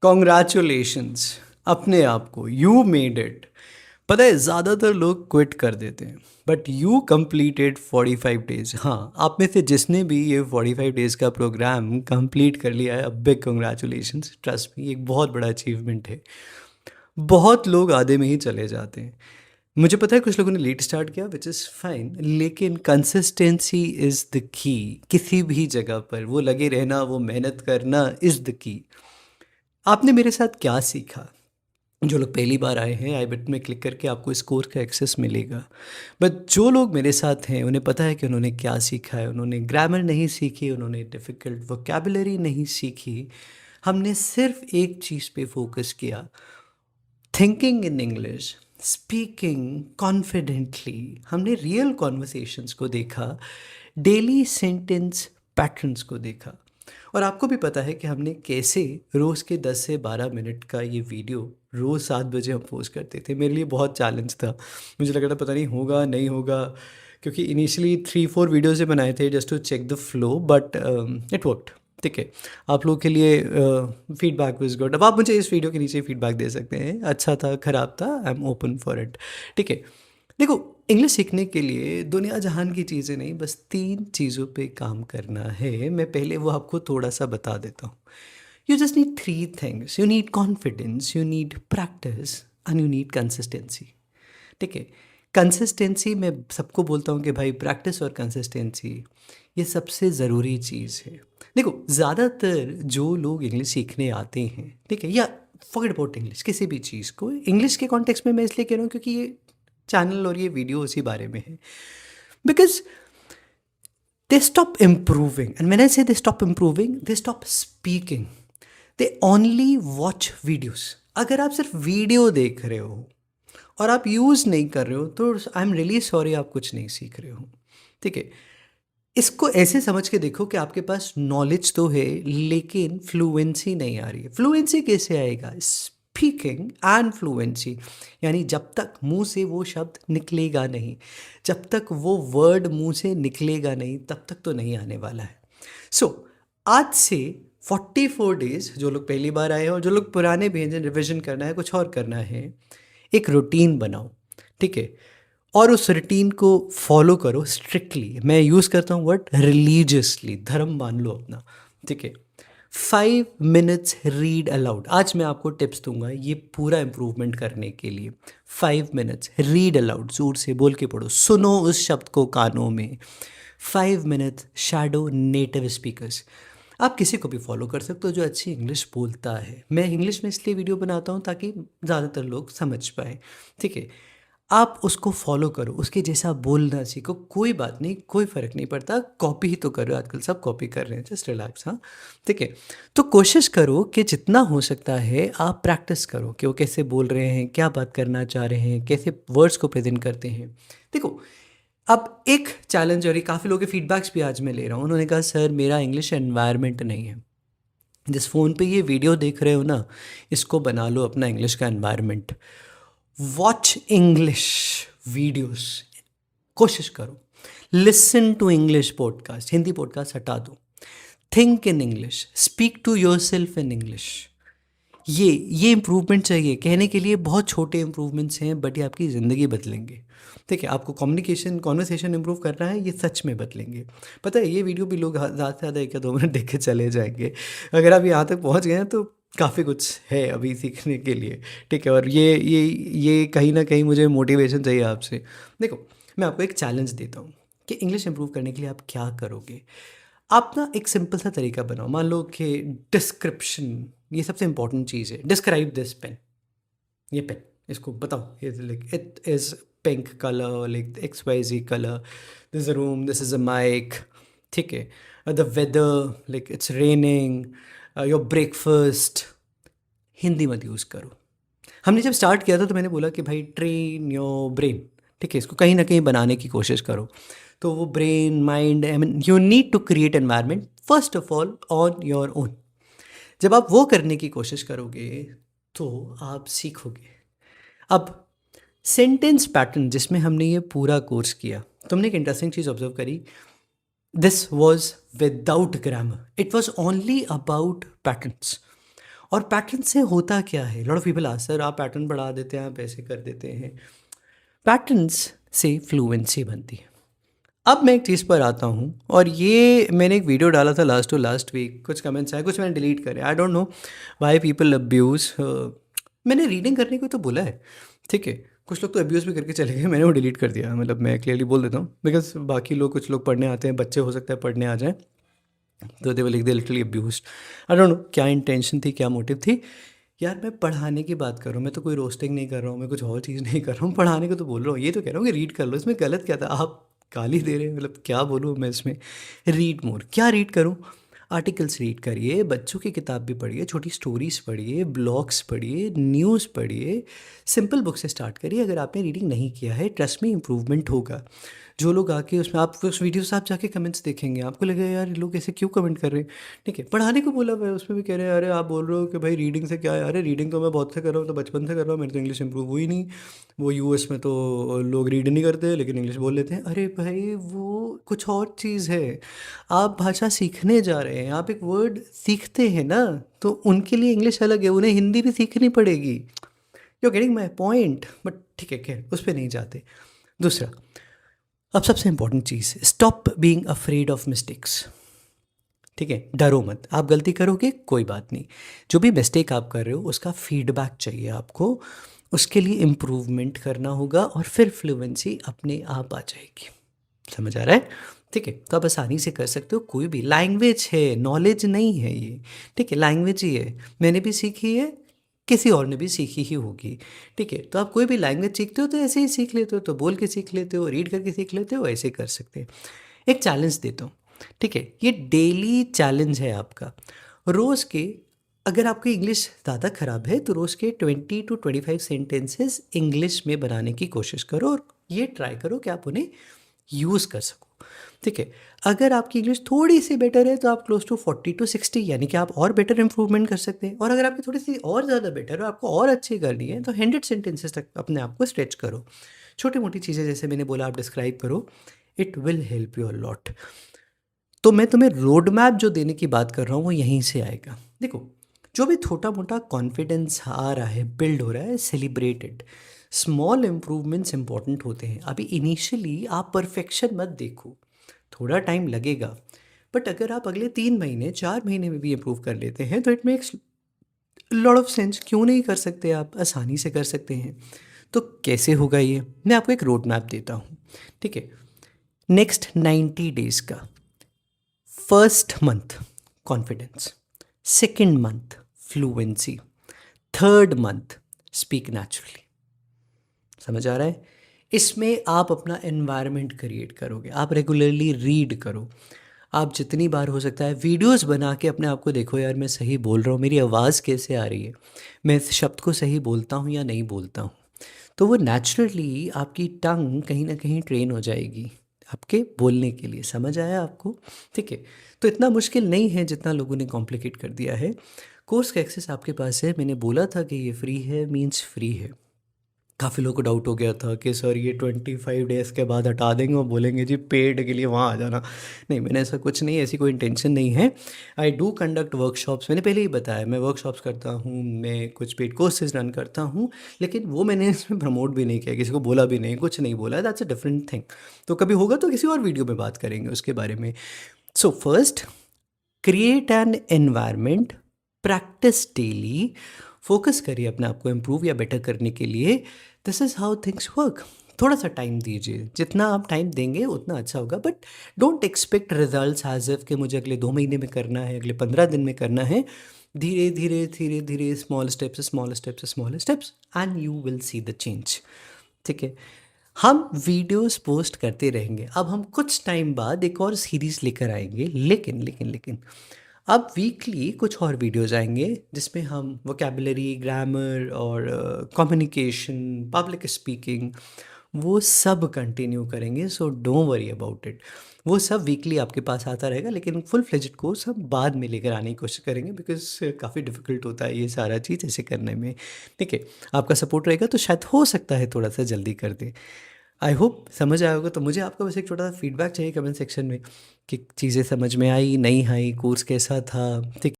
Congratulations अपने आप को, यू मेड इट। पता है ज़्यादातर लोग क्विट कर देते हैं, बट यू कंप्लीटेड 45 डेज। हाँ, आप में से जिसने भी ये 45 डेज का प्रोग्राम कंप्लीट कर लिया है, अब बिग कॉन्ग्रेचुलेशंस। ट्रस्ट मी, एक बहुत बड़ा अचीवमेंट है। बहुत लोग आधे में ही चले जाते हैं। मुझे पता है कुछ लोगों ने लेट स्टार्ट किया, विच इज़ फाइन, लेकिन कंसिस्टेंसी इज़ द की। किसी भी जगह पर वो लगे रहना, वो मेहनत करना इज़ द की। आपने मेरे साथ क्या सीखा? जो लोग पहली बार आए हैं, आई बटन में क्लिक करके आपको स्कोर का एक्सेस मिलेगा। बट जो लोग मेरे साथ हैं, उन्हें पता है कि उन्होंने क्या सीखा है। उन्होंने ग्रामर नहीं सीखी, उन्होंने डिफ़िकल्ट वोकेबलरी नहीं सीखी। हमने सिर्फ एक चीज़ पे फोकस किया, thinking in English, speaking confidently. हमने रियल कॉन्वर्सेशंस को देखा, डेली सेंटेंस पैटर्न्स को देखा। और आपको भी पता है कि हमने कैसे रोज़ के 10 से 12 मिनट का ये वीडियो रोज़ 7 बजे हम पोस्ट करते थे। मेरे लिए बहुत चैलेंज था। मुझे लग रहा था पता नहीं होगा नहीं होगा, क्योंकि इनिशियली 3-4 वीडियोज़ ही बनाए थे just to check the flow, but it worked. ठीक है, आप लोगों के लिए फीडबैक वाज गुड। अब आप मुझे इस वीडियो के नीचे फीडबैक दे सकते हैं, अच्छा था, ख़राब था, I am open for it. ठीक है, देखो, इंग्लिश सीखने के लिए दुनिया जहान की चीज़ें नहीं, बस 3 चीज़ों पे काम करना है। मैं पहले वो आपको थोड़ा सा बता देता हूँ। You just need 3 things. You need confidence, you need practice and you need consistency. ठीक है, कंसिस्टेंसी मैं सबको बोलता हूँ कि भाई प्रैक्टिस और कंसिस्टेंसी ये सबसे ज़रूरी चीज़ है। देखो, ज़्यादातर जो लोग इंग्लिश सीखने आते हैं, ठीक है, या फॉरगेट अबाउट इंग्लिश, किसी भी चीज़ को इंग्लिश के कॉन्टेक्स्ट में मैं इसलिए कह रहा हूँ क्योंकि ये चैनल और ये वीडियो उसी बारे में है। Because they stop improving, and when I say they stop improving, they stop speaking. They only watch videos. अगर आप सिर्फ वीडियो देख रहे हो और आप यूज़ नहीं कर रहे हो, तो आई एम रियली सॉरी, आप कुछ नहीं सीख रहे हो। ठीक है, इसको ऐसे समझ के देखो कि आपके पास नॉलेज तो है, लेकिन फ्लुएंसी नहीं आ रही है। फ्लुएंसी कैसे आएगा? स्पीकिंग एंड फ्लुएंसी, यानी जब तक मुंह से वो शब्द निकलेगा नहीं, जब तक वो वर्ड मुंह से निकलेगा नहीं, तब तक तो नहीं आने वाला है। सो आज से 44 डेज, जो लोग पहली बार आए हैं और जो लोग पुराने भी हैं, जिन्हें रिविजन करना है, कुछ और करना है, एक रूटीन बनाओ। ठीक है, और उस रूटीन को फॉलो करो स्ट्रिक्टली। मैं यूज़ करता हूँ वर्ड रिलीजियसली, धर्म मान लो अपना। ठीक है, 5 मिनट्स रीड अलाउड। आज मैं आपको टिप्स दूंगा ये पूरा इम्प्रूवमेंट करने के लिए। 5 मिनट्स रीड अलाउड, जोर से बोल के पढ़ो, सुनो उस शब्द को कानों में। 5 मिनट्स शैडो नेटिव स्पीकर्स। आप किसी को भी फॉलो कर सकते हो जो अच्छी इंग्लिश बोलता है। मैं इंग्लिश में इसलिए वीडियो बनाता हूँ ताकि ज़्यादातर लोग समझ पाए। ठीक है, आप उसको फॉलो करो, उसके जैसा बोलना सीखो। कोई बात नहीं, कोई फ़र्क नहीं पड़ता, कॉपी ही तो कर रहे हो, आजकल सब कॉपी कर रहे हैं, जस्ट रिलैक्स। हाँ, ठीक है, तो कोशिश करो कि जितना हो सकता है आप प्रैक्टिस करो कि वो कैसे बोल रहे हैं, क्या बात करना चाह रहे हैं, कैसे वर्ड्स को प्रेजेंट करते हैं। देखो, अब एक चैलेंज, और ये काफ़ी लोगों के फीडबैक्स भी आज मैं ले रहा हूँ। उन्होंने कहा सर मेरा इंग्लिश एनवायरनमेंट नहीं है। जिस फ़ोन पे ये वीडियो देख रहे हो ना, इसको बना लो अपना इंग्लिश का एनवायरनमेंट। वॉच इंग्लिश वीडियोस, कोशिश करो। Listen to English podcast, Hindi podcast हटा दो। Think in English, speak to yourself in English. ये इम्प्रूवमेंट चाहिए। कहने के लिए बहुत छोटे इम्प्रूवमेंट्स हैं, बट ये आपकी ज़िंदगी बदलेंगे। ठीक है, आपको कम्युनिकेशन कॉन्वर्सेशन इंप्रूव करना है, ये सच में बदलेंगे। पता है, ये वीडियो भी लोग ज़्यादा से ज़्यादा 1 या 2 मिनट देख के चले जाएंगे। अगर आप यहाँ तक पहुँच गए हैं तो काफ़ी कुछ है अभी सीखने के लिए। ठीक है, और ये कहीं ना कहीं मुझे मोटिवेशन चाहिए आपसे। देखो, मैं आपको एक चैलेंज देता हूँ कि इंग्लिश इंप्रूव करने के लिए आप क्या करोगे। आप ना एक सिंपल सा तरीका बनाओ। मान लो कि डिस्क्रिप्शन, ये सबसे इंपॉर्टेंट चीज़ है। डिस्क्राइब दिस पेन, ये पेन, इसको बताओ। ये like it is pink colour, like X Y Z colour, this is a room, this is a mic. ठीक है, the weather, like it's raining, your breakfast. Hindi मत यूज़ करो। हमने जब स्टार्ट किया था तो मैंने बोला कि भाई ट्रेन योर ब्रेन। ठीक है, इसको कहीं ना कहीं बनाने की कोशिश करो। तो वो brain mind, I mean you need to create environment first of all on your own. जब आप वो करने की कोशिश करोगे तो आप सीखोगे। अब सेंटेंस पैटर्न, जिसमें हमने ये पूरा कोर्स किया, तुमने एक इंटरेस्टिंग चीज़ ऑब्जर्व करी। This was without grammar, it was only about patterns. और पैटर्न से होता क्या है, lot of people ask sir आप पैटर्न बढ़ा देते हैं, आप ऐसे कर देते हैं। पैटर्न्स से फ्लुएंसी बनती है। अब मैं एक चीज़ पर आता हूँ, और ये मैंने एक वीडियो डाला था लास्ट टू लास्ट वीक, कुछ कमेंट्स आए, कुछ मैंने डिलीट करे, I don't know why people abuse. मैंने रीडिंग करने को तो बोला है, ठीक है, कुछ लोग तो अब्यूज़ भी करके चले गए, मैंने वो डिलीट कर दिया, मतलब मैं क्लियरली बोल देता हूँ, बिकॉज बाकी लोग, कुछ लोग पढ़ने आते हैं, बच्चे हो सकता है पढ़ने आ जाएँ, तो दे विल लिख they literally abused. I don't know क्या इंटेंशन थी, क्या मोटिव थी। यार मैं पढ़ाने की बात कर रहा हूँ, मैं तो कोई रोस्टिंग नहीं कर रहा हूँ, मैं कुछ और चीज़ नहीं कर रहा हूँ, पढ़ाने को तो बोल रहा हूँ, ये तो कह रहा हूँ कि रीड कर लो, इसमें गलत क्या था, आप गाली दे रहे हैं, मतलब क्या बोलूँ मैं इसमें। रीड मोर, क्या रीड करूँ, आर्टिकल्स रीड करिए, बच्चों की किताब भी पढ़िए, छोटी स्टोरीज़ पढ़िए, ब्लॉग्स पढ़िए, न्यूज़ पढ़िए, सिंपल बुक से स्टार्ट करिए। अगर आपने रीडिंग नहीं किया है, ट्रस्ट में इम्प्रूवमेंट होगा। जो लोग आके उसमें, आप उस वीडियो से आप जाके कमेंट्स देखेंगे, आपको लगेगा यार ये लोग ऐसे क्यों कमेंट कर रहे हैं, ठीक है। पढ़ाने को बोला हुआ है, उसमें भी कह रहे हैं, अरे आप बोल रहे हो कि भाई रीडिंग से क्या है, अरे रीडिंग तो मैं बहुत से कर रहा हूँ, तो बचपन से कर रहा हूँ, मेरी तो इंग्लिश इंप्रूव हुई नहीं। वो यूएस में तो लोग रीड नहीं करते लेकिन इंग्लिश बोल लेते हैं। अरे भाई वो कुछ और चीज़ है, आप भाषा सीखने जा रहे हैं, आप एक वर्ड सीखते हैं ना, तो उनके लिए इंग्लिश अलग है, उन्हें हिंदी भी सीखनी पड़ेगी। You getting my point, but ठीक है, खैर उस पर नहीं जाते। दूसरा, अब सबसे important cheese, stop being afraid of mistakes, ठीक है। डरो मत, आप गलती करोगे कोई बात नहीं, जो भी मिस्टेक आप कर रहे हो उसका फीडबैक चाहिए आपको, उसके लिए इम्प्रूवमेंट करना होगा, और फिर फ्लुएंसी अपने आप आ जाएगी। समझ आ रहा है, ठीक है। तो आप आसानी से कर सकते हो, कोई भी लैंग्वेज है, नॉलेज नहीं है ये, ठीक है, लैंग्वेज ही है, मैंने भी सीखी है, किसी और ने भी सीखी ही होगी, ठीक है। तो आप कोई भी लैंग्वेज सीखते हो तो ऐसे ही सीख लेते हो, तो बोल के सीख लेते हो, रीड करके सीख लेते हो, ऐसे कर सकते हैं। एक चैलेंज देता हूँ, ठीक है, ये डेली चैलेंज है आपका। रोज़ के, अगर आपकी इंग्लिश ज़्यादा ख़राब है तो रोज़ के 20 to 25 सेंटेंसेस इंग्लिश में बनाने की कोशिश करो, और ये ट्राई करो कि आप उन्हें यूज़ कर सको, ठीक है। अगर आपकी इंग्लिश थोड़ी सी बेटर है तो आप क्लोज टू 40 to 60, यानी कि आप और बेटर इंप्रूवमेंट कर सकते हैं। और अगर आपकी थोड़ी सी और ज़्यादा बेटर है, आपको और अच्छी करनी है, तो 100 सेंटेंसेस तक अपने आप को स्ट्रेच करो। छोटी मोटी चीज़ें जैसे मैंने बोला आप डिस्क्राइब करो, it will help you a lot. तो मैं तुम्हें रोड मैप जो देने की बात कर रहा हूँ वो यहीं से आएगा। देखो, जो भी छोटा मोटा कॉन्फिडेंस आ रहा है, बिल्ड हो रहा है, सेलिब्रेटेड। स्मॉल इम्प्रूवमेंट्स इंपॉर्टेंट होते हैं। अभी इनिशियली आप परफेक्शन मत देखो, थोड़ा टाइम लगेगा, बट अगर आप अगले 3 महीने 4 महीने में भी इम्प्रूव कर लेते हैं तो it makes lot of sense. क्यों नहीं कर सकते, आप आसानी से कर सकते हैं। तो कैसे होगा ये, मैं आपको एक रोड मैप देता हूँ, ठीक है। नेक्स्ट 90 डेज का, first month confidence, second month fluency, third month speak naturally. समझ आ रहा है, इसमें आप अपना एनवायरनमेंट क्रिएट करोगे, आप रेगुलरली रीड करो, आप जितनी बार हो सकता है वीडियोस बना के अपने आप को देखो, यार मैं सही बोल रहा हूँ, मेरी आवाज़ कैसे आ रही है, मैं इस शब्द को सही बोलता हूँ या नहीं बोलता हूँ। तो वो नेचुरली आपकी टंग कहीं ना कहीं ट्रेन हो जाएगी आपके बोलने के लिए। समझ आया आपको, ठीक है। तो इतना मुश्किल नहीं है जितना लोगों ने कॉम्प्लिकेट कर दिया है। कोर्स का एक्सेस आपके पास है, मैंने बोला था कि ये फ्री है, मीन्स फ्री है। काफ़ी लोगों को डाउट हो गया था कि सर ये 25 डेज़ के बाद हटा देंगे और बोलेंगे जी पेड के लिए वहाँ आ जाना। नहीं, मैंने ऐसा कुछ नहीं, ऐसी कोई इंटेंशन नहीं है। आई डू कंडक्ट वर्कशॉप्स, मैंने पहले ही बताया, मैं वर्कशॉप्स करता हूँ, मैं कुछ पेड कोर्सेज रन करता हूँ, लेकिन वो मैंने इसमें प्रमोट भी नहीं किया, किसी को बोला भी नहीं, कुछ नहीं बोला, दैट्स अ डिफरेंट थिंग। तो कभी होगा तो किसी और वीडियो में बात करेंगे उसके बारे में। So first, create an environment, practice daily, focus करिए अपने आप को इम्प्रूव या बेटर करने के लिए। This is how things work. थोड़ा सा टाइम दीजिए, जितना आप टाइम देंगे उतना अच्छा होगा, but don't expect results as if कि मुझे अगले 2 महीने में करना है, अगले 15 दिन में करना है। धीरे धीरे धीरे धीरे, small steps small steps small steps, and you will see the change, ठीक है। हम वीडियोस पोस्ट करते रहेंगे। अब हम कुछ टाइम बाद एक और सीरीज़ लेकर आएंगे, लेकिन लेकिन लेकिन अब वीकली कुछ और वीडियोस आएंगे जिसमें हम वोकेबलरी, ग्रामर और कम्युनिकेशन, पब्लिक स्पीकिंग, वो सब कंटिन्यू करेंगे। So don't worry about it, वो सब वीकली आपके पास आता रहेगा, लेकिन फुल फ्लेज्ड कोर्स हम बाद में लेकर आने की कोशिश करेंगे, बिकॉज काफ़ी डिफिकल्ट होता है ये सारा चीज़ ऐसे करने में, ठीक है। आपका सपोर्ट रहेगा तो शायद हो सकता है थोड़ा सा जल्दी कर दे। आई होप समझ आया होगा। तो मुझे आपका बस एक छोटा सा फीडबैक चाहिए कमेंट सेक्शन में कि चीज़ें समझ में आई नहीं आई, कोर्स कैसा था, ठीक।